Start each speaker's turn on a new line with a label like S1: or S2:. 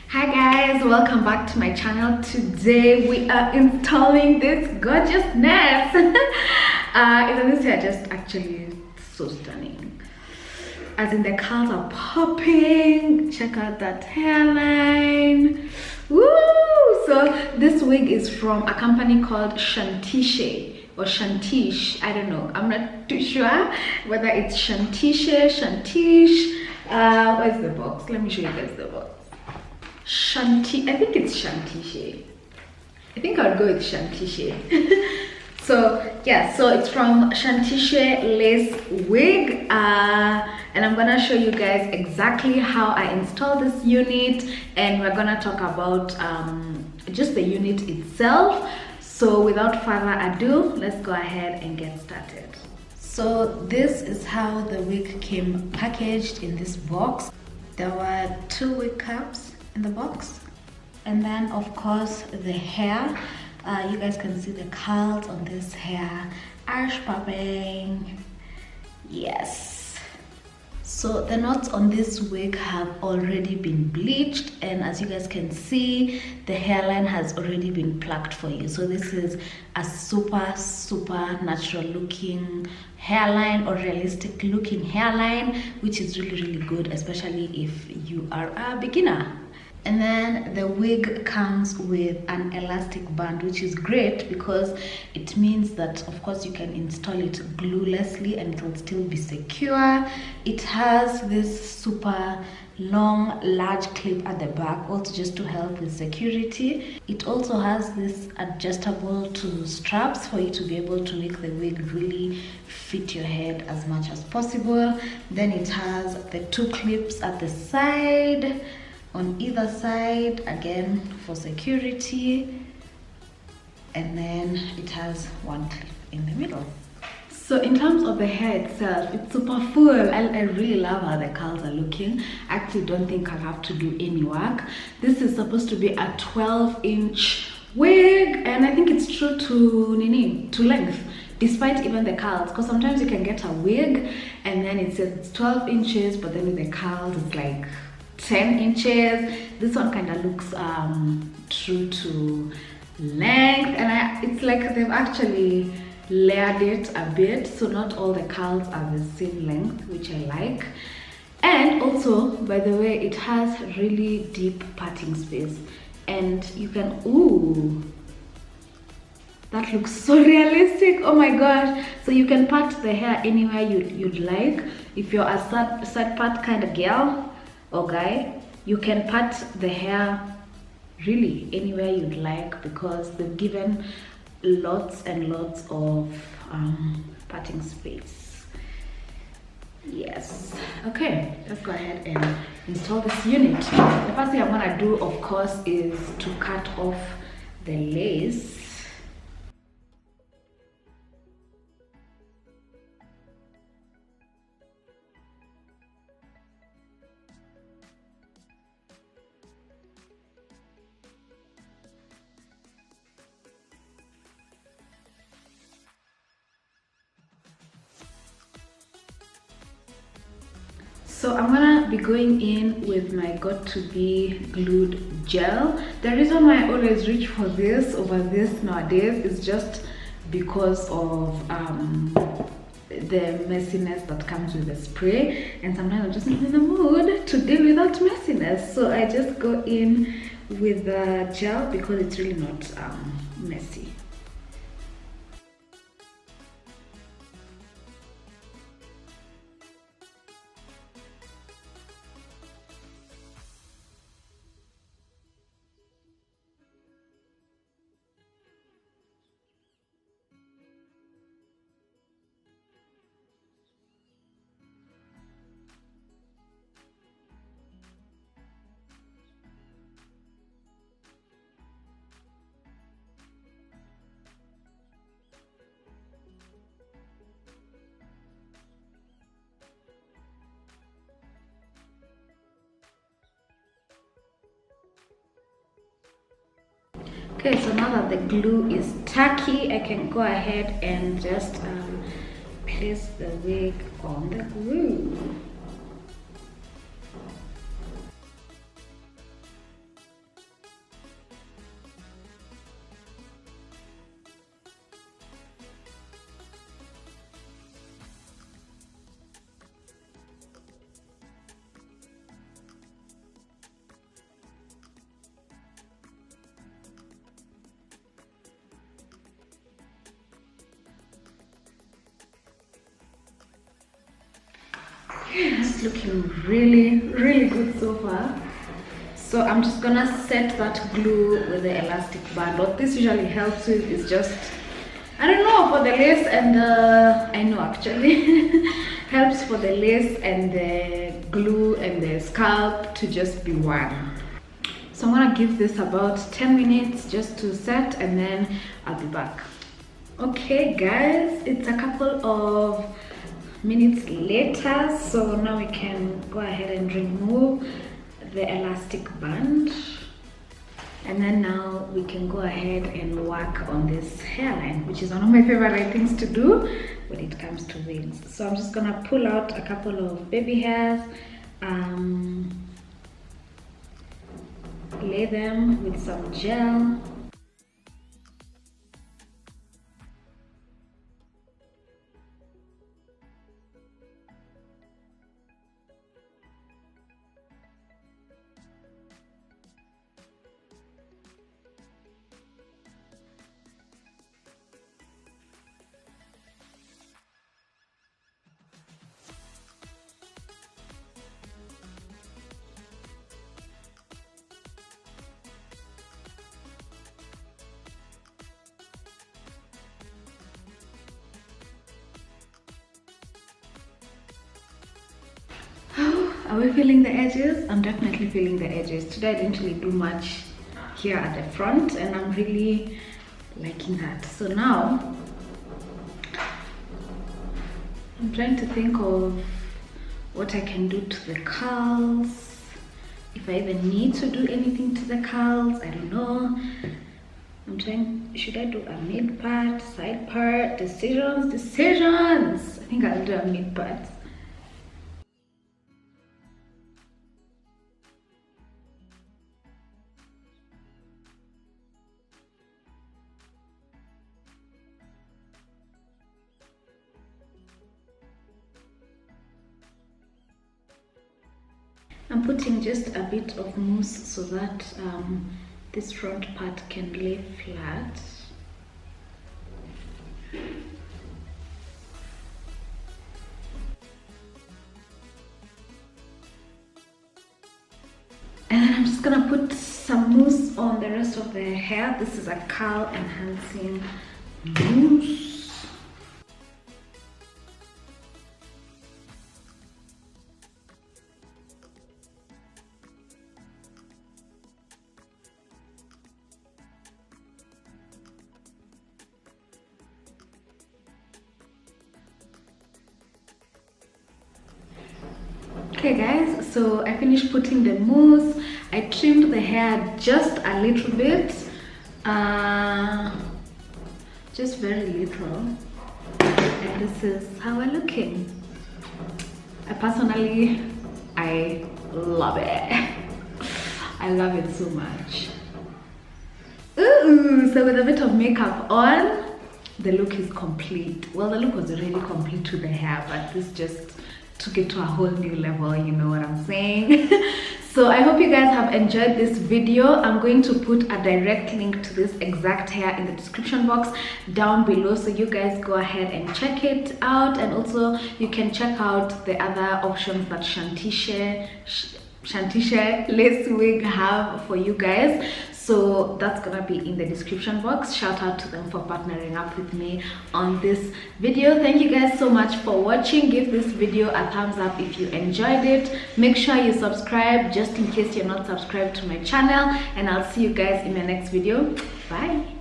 S1: Hi guys, welcome back to my channel. Today we are installing this gorgeousness. These are just actually so stunning. As in, the curls are popping. Check out that hairline. Woo! So this wig is from a company called CHANTICHE or CHANTICHE. I don't know. I'm not too sure whether it's CHANTICHE, CHANTICHE. Where's the box? Let me show you guys the box. I think it's CHANTICHE. I think I'll go with CHANTICHE. So yeah, so it's from CHANTICHE lace wig, and I'm gonna show you guys exactly how I install this unit, and we're gonna talk about just the unit itself. So without further ado, let's go ahead and get started. So this is how the wig came packaged in this box. There were 2 wig caps in the box, and then of course the hair. You guys can see the curls on this hair, arch popping. Yes. So the knots on this wig have already been bleached, and as you guys can see, the hairline has already been plucked for you. So this is a super natural looking hairline, or realistic looking hairline, which is really good, especially if you are a beginner. And then the wig comes with an elastic band, which is great because it means that of course you can install it gluelessly and it will still be secure. It has this super long large clip at the back, also just to help with security. It also has this adjustable to straps for you to be able to make the wig really fit your head as much as possible. Then it has the 2 clips at the side, on either side, again for security, and then it has 1 clip in the middle. So in terms of the hair itself, it's super full. I really love how the curls are looking. I actually don't think I'll have to do any work. This is supposed to be a 12-inch wig, and I think it's true to length, despite even the curls, because sometimes you can get a wig and then it says it's 12 inches, but then with the curls it's like 10 inches. This one kind of looks true to length, and it's like they've actually layered it a bit, so not all the curls are the same length, which I like. And also, by the way, it has really deep parting space, and you can, ooh, that looks so realistic. Oh my gosh. So you can part the hair anywhere you'd like. If you're a sad part kind of girl or guy, you can part the hair really anywhere you'd like, because they've given lots and lots of parting space. Yes. Okay, let's go ahead and install this unit. The first thing I'm gonna do, of course, is to cut off the lace. So I'm gonna be going in with my got-to-be glued gel. The reason why I always reach for this over this nowadays is just because of the messiness that comes with the spray, and sometimes I'm just not in the mood to deal with that messiness. So I just go in with the gel because it's really not messy. Okay, so now that the glue is tacky, I can go ahead and just place the wig on the glue. It's looking really good so far. So I'm just gonna set that glue with the elastic band. What this usually helps with is just, I don't know, for the lace and the, I know actually, helps for the lace and the glue and the scalp to just be one. So I'm gonna give this about 10 minutes just to set, and then I'll be back. Okay guys, it's a couple of minutes later, so now we can go ahead and remove the elastic band, and then now we can go ahead and work on this hairline, which is one of my favorite things to do when it comes to wigs. So I'm just gonna pull out a couple of baby hairs, lay them with some gel. Are we feeling the edges? I'm definitely feeling the edges. Today I didn't really do much here at the front, and I'm really liking that. So now I'm trying to think of what I can do to the curls, if I even need to do anything to the curls. I don't know. I'm trying, should I do a mid part, side part, decisions? I think I'll do a mid part. I'm putting just a bit of mousse so that this front part can lay flat. And then I'm just gonna put some mousse on the rest of the hair. This is a curl enhancing mousse. Okay guys, so I finished putting the mousse. I trimmed the hair just a little bit, just very little, and this is how I'm looking. I love it. I love it so much. Ooh, so with a bit of makeup on, the look is complete. Well, the look was already complete to the hair, but this just took it to a whole new level, you know what I'm saying? So I hope you guys have enjoyed this video. I'm going to put a direct link to this exact hair in the description box down below, so you guys go ahead and check it out, and also you can check out the other options that Chantiche lace wig have for you guys. So that's gonna be in the description box. Shout out to them for partnering up with me on this video. Thank you guys so much for watching. Give this video a thumbs up if you enjoyed it. Make sure you subscribe just in case you're not subscribed to my channel, and I'll see you guys in my next video. Bye.